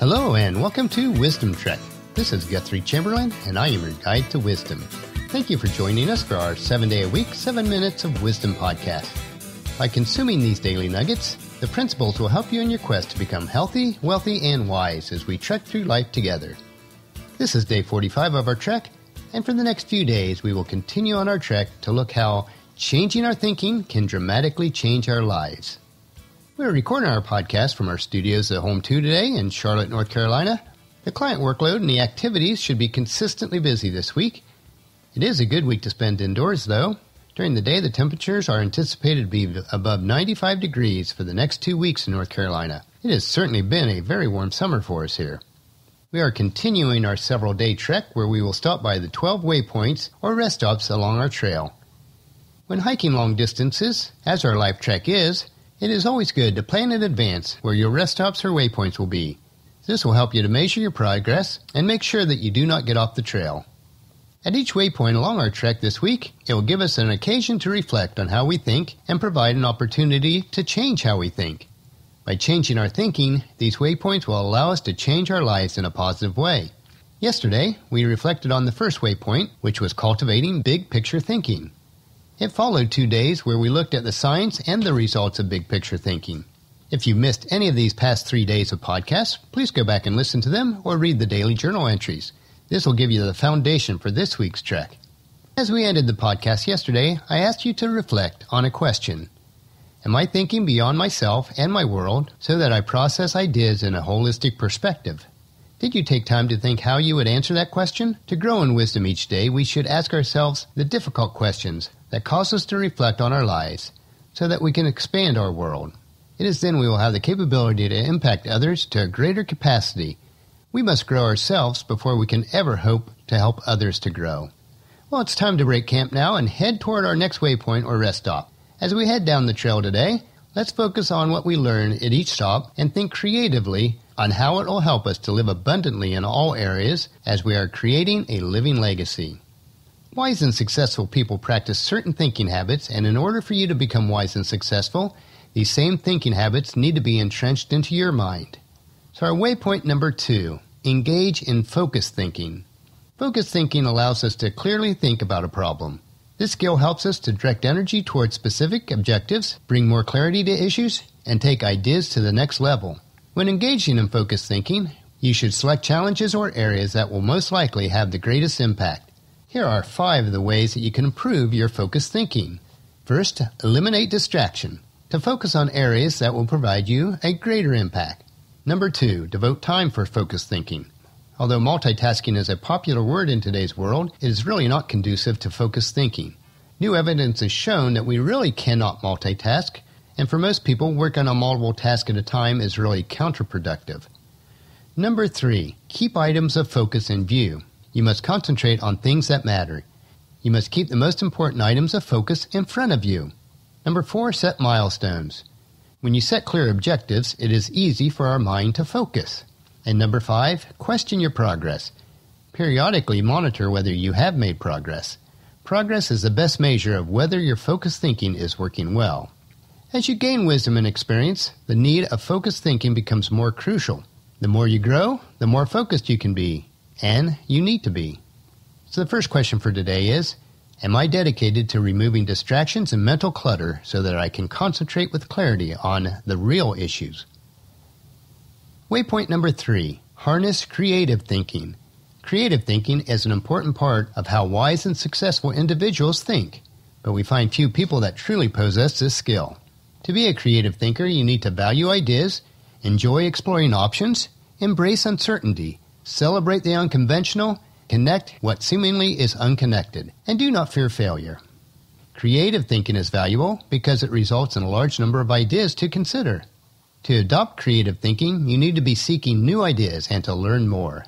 Hello and welcome to Wisdom Trek. This is Guthrie Chamberlain and I am your guide to wisdom. Thank you for joining us for our 7-day-a-week, 7 Minutes of Wisdom podcast. By consuming these daily nuggets, the principles will help you in your quest to become healthy, wealthy, and wise as we trek through life together. This is day 45 of our trek, and for the next few days we will continue on our trek to look how changing our thinking can dramatically change our lives. We're recording our podcast from our studios at Home 2 today in Charlotte, North Carolina. The client workload and the activities should be consistently busy this week. It is a good week to spend indoors, though. During the day, the temperatures are anticipated to be above 95 degrees for the next 2 weeks in North Carolina. It has certainly been a very warm summer for us here. We are continuing our several-day trek where we will stop by the 12 waypoints or rest stops along our trail. When hiking long distances, as our life trek is, it is always good to plan in advance where your rest stops or waypoints will be. This will help you to measure your progress and make sure that you do not get off the trail. At each waypoint along our trek this week, it will give us an occasion to reflect on how we think and provide an opportunity to change how we think. By changing our thinking, these waypoints will allow us to change our lives in a positive way. Yesterday, we reflected on the first waypoint, which was cultivating big picture thinking. It followed 2 days where we looked at the science and the results of big picture thinking. If you missed any of these past 3 days of podcasts, please go back and listen to them or read the daily journal entries. This will give you the foundation for this week's trek. As we ended the podcast yesterday, I asked you to reflect on a question. Am I thinking beyond myself and my world so that I process ideas in a holistic perspective? Did you take time to think how you would answer that question? To grow in wisdom each day, we should ask ourselves the difficult questions that cause us to reflect on our lives so that we can expand our world. It is then we will have the capability to impact others to a greater capacity. We must grow ourselves before we can ever hope to help others to grow. Well, it's time to break camp now and head toward our next waypoint or rest stop. As we head down the trail today, let's focus on what we learn at each stop and think creatively on how it will help us to live abundantly in all areas as we are creating a living legacy. Wise and successful people practice certain thinking habits, and in order for you to become wise and successful, these same thinking habits need to be entrenched into your mind. So our waypoint number 2, engage in focused thinking. Focused thinking allows us to clearly think about a problem. This skill helps us to direct energy towards specific objectives, bring more clarity to issues, and take ideas to the next level. When engaging in focused thinking, you should select challenges or areas that will most likely have the greatest impact. Here are 5 of the ways that you can improve your focused thinking. First, eliminate distraction. To focus on areas that will provide you a greater impact. Number 2, devote time for focused thinking. Although multitasking is a popular word in today's world, it is really not conducive to focused thinking. New evidence has shown that we really cannot multitask, and for most people, working on multiple tasks at a time is really counterproductive. Number 3, keep items of focus in view. You must concentrate on things that matter. You must keep the most important items of focus in front of you. Number 4, set milestones. When you set clear objectives, it is easy for our mind to focus. And number 5, question your progress. Periodically monitor whether you have made progress. Progress is the best measure of whether your focused thinking is working well. As you gain wisdom and experience, the need of focused thinking becomes more crucial. The more you grow, the more focused you can be, and you need to be. So the first question for today is, am I dedicated to removing distractions and mental clutter so that I can concentrate with clarity on the real issues? Waypoint number 3, harness creative thinking. Creative thinking is an important part of how wise and successful individuals think, but we find few people that truly possess this skill. To be a creative thinker, you need to value ideas, enjoy exploring options, embrace uncertainty, celebrate the unconventional, connect what seemingly is unconnected, and do not fear failure. Creative thinking is valuable because it results in a large number of ideas to consider. To adopt creative thinking, you need to be seeking new ideas and to learn more.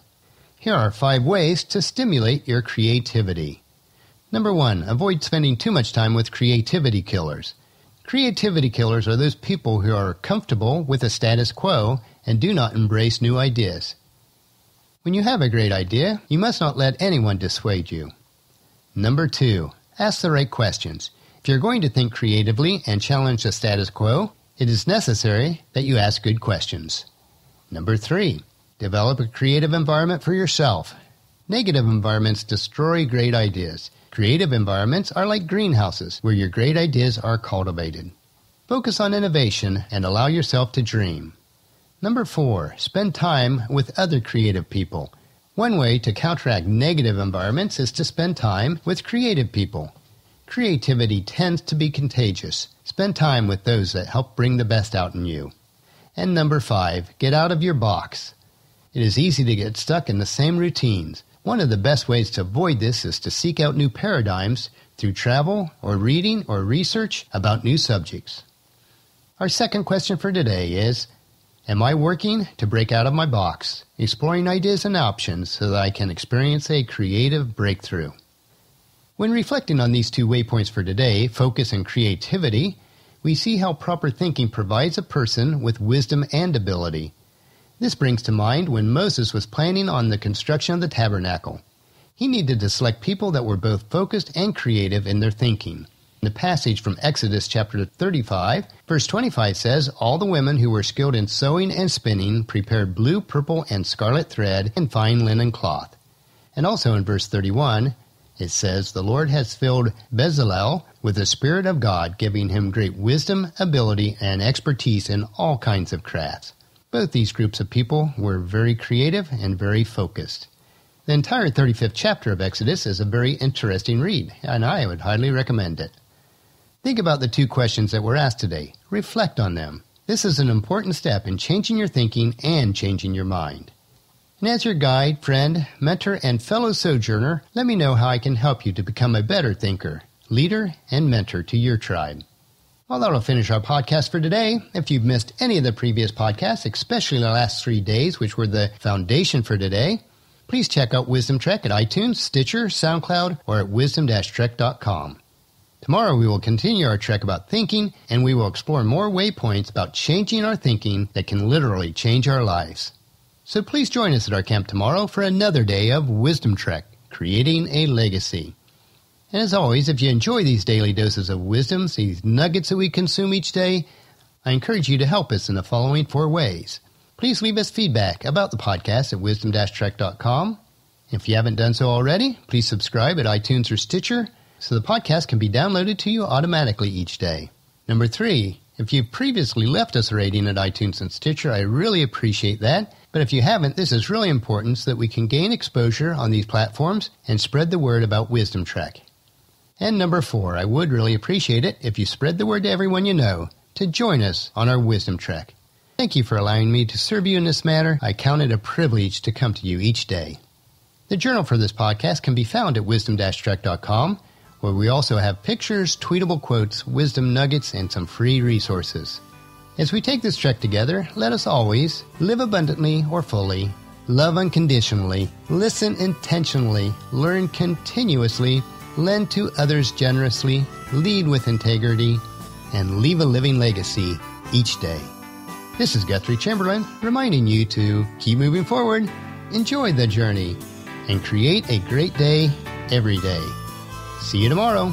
Here are 5 ways to stimulate your creativity. Number 1, avoid spending too much time with creativity killers. Creativity killers are those people who are comfortable with the status quo and do not embrace new ideas. When you have a great idea, you must not let anyone dissuade you. Number 2, ask the right questions. If you're going to think creatively and challenge the status quo, it is necessary that you ask good questions. Number 3, Develop a creative environment for yourself. Negative environments destroy great ideas. Creative environments are like greenhouses where your great ideas are cultivated. Focus on innovation and allow yourself to dream. Number 4, spend time with other creative people. One way to counteract negative environments is to spend time with creative people. Creativity tends to be contagious. Spend time with those that help bring the best out in you. And number 5, get out of your box. It is easy to get stuck in the same routines. One of the best ways to avoid this is to seek out new paradigms through travel or reading or research about new subjects. Our second question for today is, am I working to break out of my box, exploring ideas and options so that I can experience a creative breakthrough? When reflecting on these 2 waypoints for today, focus and creativity, we see how proper thinking provides a person with wisdom and ability. This brings to mind when Moses was planning on the construction of the tabernacle. He needed to select people that were both focused and creative in their thinking. The passage from Exodus chapter 35, verse 25 says, all the women who were skilled in sewing and spinning prepared blue, purple, and scarlet thread and fine linen cloth. And also in verse 31, it says, the Lord has filled Bezalel with the Spirit of God, giving him great wisdom, ability, and expertise in all kinds of crafts. Both these groups of people were very creative and very focused. The entire 35th chapter of Exodus is a very interesting read, and I would highly recommend it. Think about the 2 questions that were asked today. Reflect on them. This is an important step in changing your thinking and changing your mind. And as your guide, friend, mentor, and fellow sojourner, let me know how I can help you to become a better thinker, leader, and mentor to your tribe. Well, that'll finish our podcast for today. If you've missed any of the previous podcasts, especially the last 3 days, which were the foundation for today, please check out Wisdom Trek at iTunes, Stitcher, SoundCloud, or at wisdom-trek.com. Tomorrow we will continue our trek about thinking, and we will explore more waypoints about changing our thinking that can literally change our lives. So please join us at our camp tomorrow for another day of Wisdom Trek, creating a legacy. And as always, if you enjoy these daily doses of wisdom, these nuggets that we consume each day, I encourage you to help us in the following 4 ways. Please leave us feedback about the podcast at wisdom-trek.com. If you haven't done so already, please subscribe at iTunes or Stitcher so the podcast can be downloaded to you automatically each day. Number 3, if you've previously left us a rating at iTunes and Stitcher, I really appreciate that. But if you haven't, this is really important so that we can gain exposure on these platforms and spread the word about Wisdom Trek. And number 4, I would really appreciate it if you spread the word to everyone you know to join us on our Wisdom Trek. Thank you for allowing me to serve you in this manner. I count it a privilege to come to you each day. The journal for this podcast can be found at wisdom-trek.com, where we also have pictures, tweetable quotes, wisdom nuggets, and some free resources. As we take this trek together, let us always live abundantly or fully, love unconditionally, listen intentionally, learn continuously, lend to others generously, lead with integrity, and leave a living legacy each day. This is Guthrie Chamberlain reminding you to keep moving forward, enjoy the journey, and create a great day every day. See you tomorrow.